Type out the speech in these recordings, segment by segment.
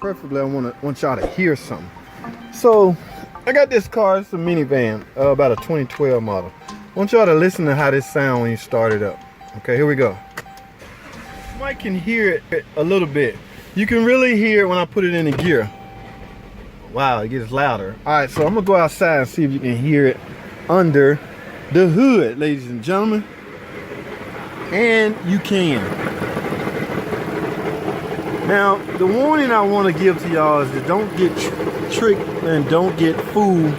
preferably I want y'all to hear something. So I got this car. It's a minivan, about a 2012 model. I want y'all to listen to how this sounds when you start it up. Okay, here we go. You might can hear it a little bit. You can really hear it when I put it in the gear. Wow, it gets louder. All right, so I'm gonna go outside and see if you can hear it under the hood, ladies and gentlemen. And you can. Now, the warning I want to give to y'all is that don't get tricked and don't get fooled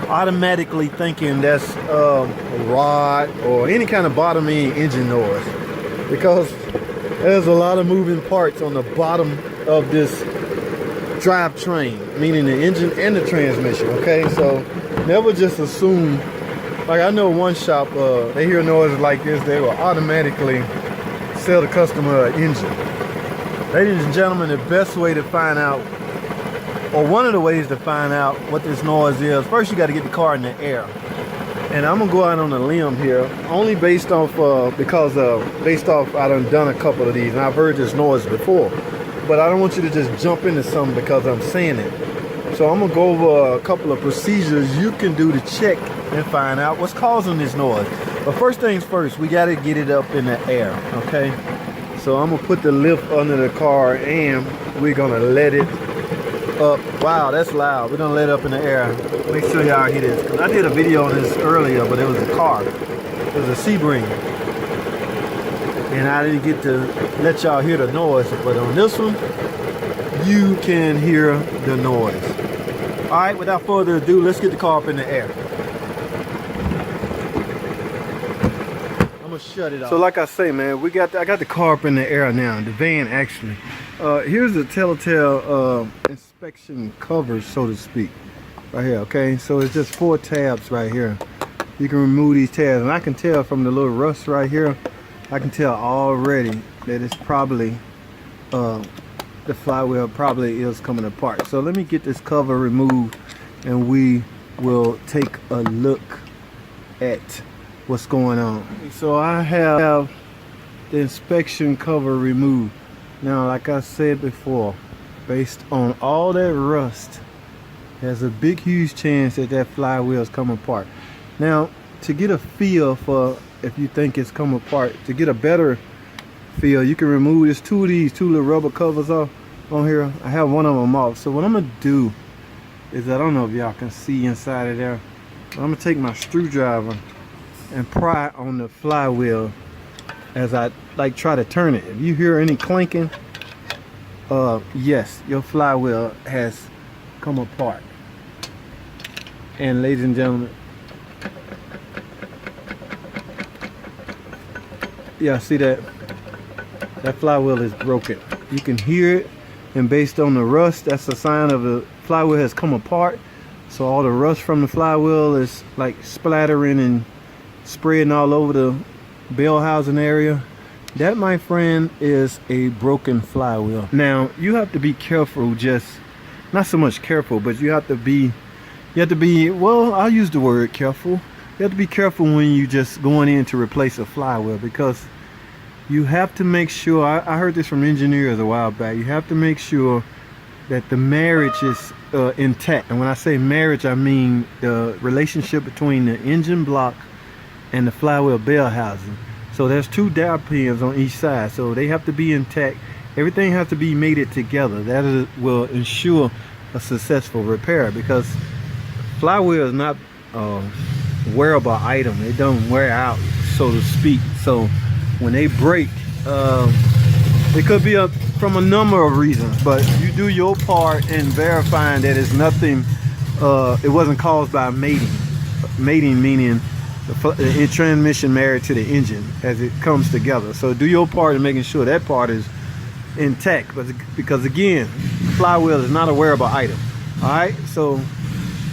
automatically thinking that's a rod or any kind of bottom end engine noise, because there's a lot of moving parts on the bottom of this drivetrain, meaning the engine and the transmission. Okay, so never just assume. Like, I know one shop, they hear noises like this, they will automatically sell the customer an engine. Ladies and gentlemen, the best way to find out, or one of the ways to find out what this noise is, first you got to get the car in the air. And I'm gonna go out on a limb here, only based off I done a couple of these, and I've heard this noise before. But I don't want you to just jump into something because I'm saying it. So I'm gonna go over a couple of procedures you can do to check and find out what's causing this noise. But first things first, we gotta get it up in the air, okay? So I'm gonna put the lift under the car and we're gonna let it up. Wow, that's loud. We're gonna let it up in the air. Make sure y'all hear this, because I did a video on this earlier, but it was a car. It was a Sebring. And I didn't get to let y'all hear the noise, but on this one, you can hear the noise. All right, without further ado, let's get the car up in the air. I'm gonna shut it off. So like I say, man, I got the car up in the air now, the van actually. Here's the telltale inspection cover, so to speak, right here, okay? So it's just 4 tabs right here. You can remove these tabs, and I can tell from the little rust right here, I can tell already that it's probably, the flywheel probably is coming apart. So let me get this cover removed and we will take a look at what's going on. So I have the inspection cover removed. Now, like I said before, based on all that rust, there's a big huge chance that that flywheel is coming apart. Now, to get a feel for if you think it's come apart, to get a better feel, you can remove this two little rubber covers off on here. I have one of them off. So what I'm gonna do is, I don't know if y'all can see inside of there, I'm gonna take my screwdriver and pry on the flywheel as I like try to turn it. If you hear any clanking, yes, your flywheel has come apart. And ladies and gentlemen, yeah, see that? That flywheel is broken. You can hear it, and based on the rust, that's a sign of the flywheel has come apart. So all the rust from the flywheel is like splattering and spreading all over the bell housing area. That, my friend, is a broken flywheel. Now, you have to be careful, just not so much careful, but you have to be, well, I'll use the word careful. You have to be careful when you just going in to replace a flywheel, because you have to make sure, I heard this from engineers a while back, you have to make sure that the marriage is intact. And when I say marriage, I mean the relationship between the engine block and the flywheel bell housing. So there's 2 dowel pins on each side, so they have to be intact. Everything has to be mated together. That will ensure a successful repair, because flywheel is not a wearable item. They don't wear out, so to speak. So when they break, it could be from a number of reasons, but you do your part in verifying that it's nothing, it wasn't caused by mating. Mating meaning the transmission married to the engine as it comes together. So do your part in making sure that part is intact, but because again, flywheel is not a wearable item. All right, so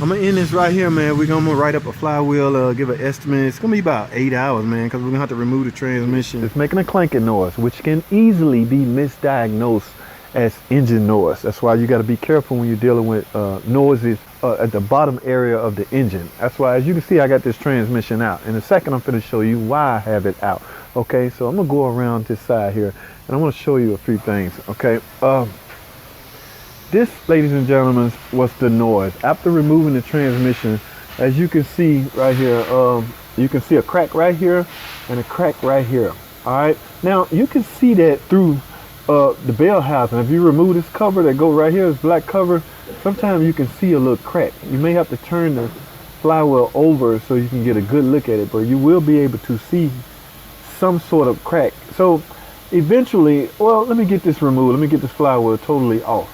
I'm gonna end this right here, man. We're gonna write up a flywheel, give an estimate. It's gonna be about 8 hours, man, because we're gonna have to remove the transmission. It's making a clanking noise, which can easily be misdiagnosed as engine noise. That's why you got to be careful when you're dealing with noises at the bottom area of the engine. That's why, as you can see, I got this transmission out. In a second, I'm going to show you why I have it out. Okay, so I'm gonna go around this side here, and I'm gonna show you a few things. Okay, this, ladies and gentlemen, was the noise. After removing the transmission, as you can see right here, you can see a crack right here and a crack right here. All right, now you can see that through the bell housing. If you remove this cover that go right here, this black cover, sometimes you can see a little crack. You may have to turn the flywheel over so you can get a good look at it, but you will be able to see some sort of crack. So eventually, well, let me get this removed. Let me get this flywheel totally off.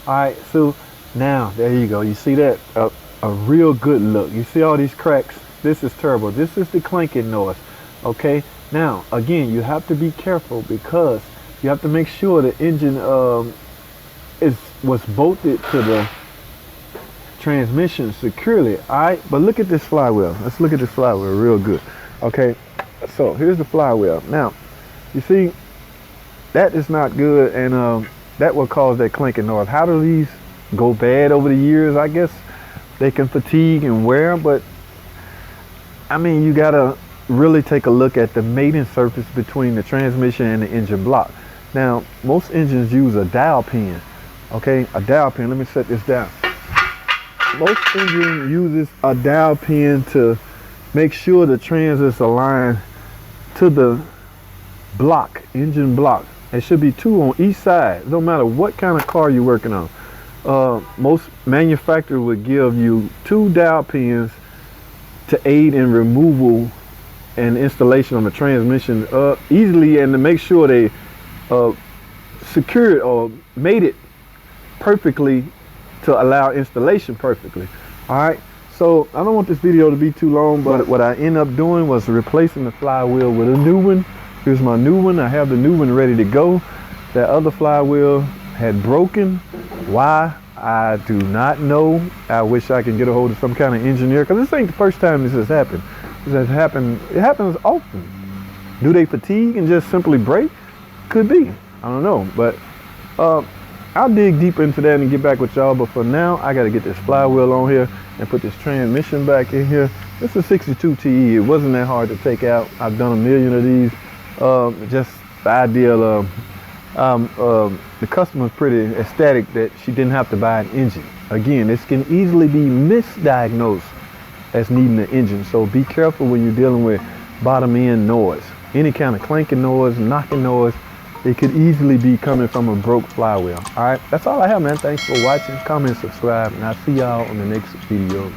All right, so now there you go. You see that? A real good look. You see all these cracks? This is terrible. This is the clanking noise. Okay, now again, you have to be careful because you have to make sure the engine was bolted to the transmission securely. All right, but look at this flywheel. Let's look at this flywheel real good. Okay, so here's the flywheel. Now you see that is not good, and that will cause that clanking noise. How do these go bad over the years? I guess they can fatigue and wear, but I mean, you gotta really take a look at the mating surface between the transmission and the engine block. Now most engines use a dowel pin. Okay, a dowel pin. Let me set this down. Most engine uses a dowel pin to make sure the trans is aligned to the block, engine block. There should be two on each side. No matter what kind of car you're working on. Most manufacturers would give you 2 dowel pins to aid in removal and installation of a transmission easily, and to make sure they secure it or made it perfectly to allow installation perfectly. All right, so I don't want this video to be too long, but what I end up doing was replacing the flywheel with a new one. Here's my new one. I have the new one ready to go. That other flywheel had broken. Why? I do not know. I wish I could get a hold of some kind of engineer, because this ain't the first time this has happened. This has happened. It happens often. Do they fatigue and just simply break? Could be. I don't know, but I'll dig deep into that and get back with y'all. But for now, I got to get this flywheel on here and put this transmission back in here. This is a 62 TE. It wasn't that hard to take out. I've done a million of these. Just the ideal. The customer's pretty ecstatic that she didn't have to buy an engine. Again, this can easily be misdiagnosed as needing an engine. So be careful when you're dealing with bottom end noise. Any kind of clanking noise, knocking noise, it could easily be coming from a broke flywheel. All right, that's all I have, man. Thanks for watching. Comment, subscribe, and I'll see y'all on the next video.